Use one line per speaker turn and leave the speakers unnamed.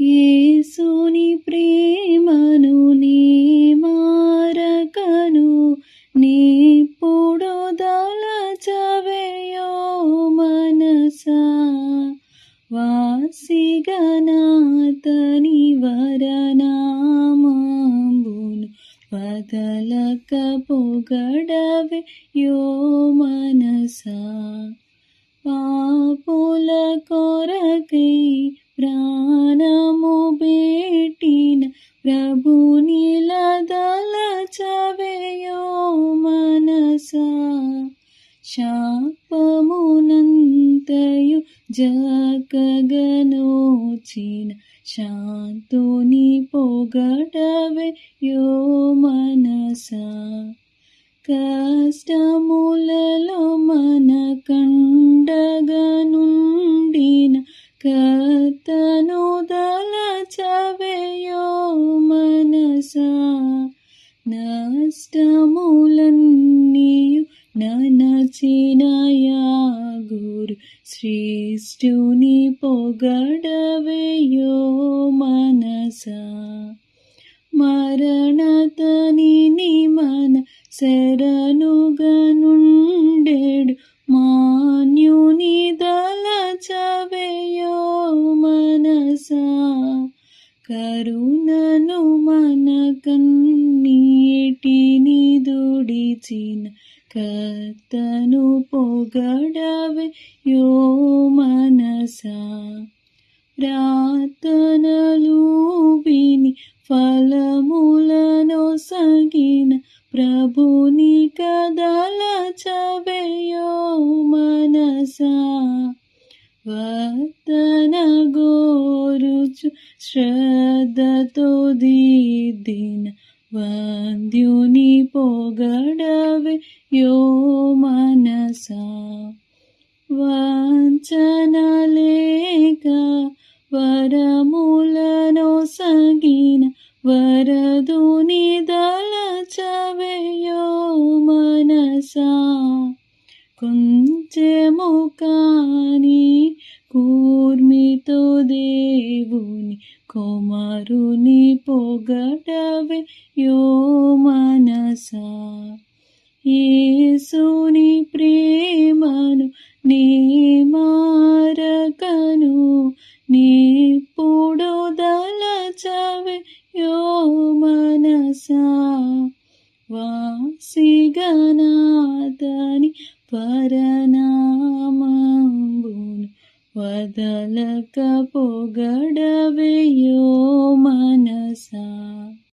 యేసుని ప్రేమను నీ మారకను నీప్పుడు దలచవేయో మనసా వాసిగనాతని వరనామంబును వదలక పొగడవే యో మనసా పాపుల కొరకై ప్రాణము బెట్టిన ప్రభునిలా దలచవేయో మనసా శాపమునంతయు జకగనోచిన శాంతుని పొగడవే యో మనసా కష్టములలో మన కండగనుండిన కర్తను దలచవేయో మనసా నష్టములన్నీయు ననచిన యాగురు శ్రేష్ఠుని పొగడవేయో మనసా మరణతని మన శరణుగనుండెడు మాన్యుని దలచవేయో మనసా కరుణను మన కన్నీటిని దుడిచిన కర్తను పొగడవే యో మనసా ప్రార్థనలు విని ఫలములను సగిన ప్రభుని కదలచవేయో మనసా వర్తన గోరుచు శ్రద్ధతో దిద్దిన వంద్యుని పొగడవే యో మనసా వంచన లేక వరములను సగిన వరదుని దలచవేయో మనసా కొంచెము కాని కూర్మితో దేవుని కుమారుని పొగడవే యో మనసా యేసుని ప్రేమను నీ మారకను నీప్పుడు దలచవేయో మనసా వాసిగనాతని పరనామంబును వదలక పొగడవే యో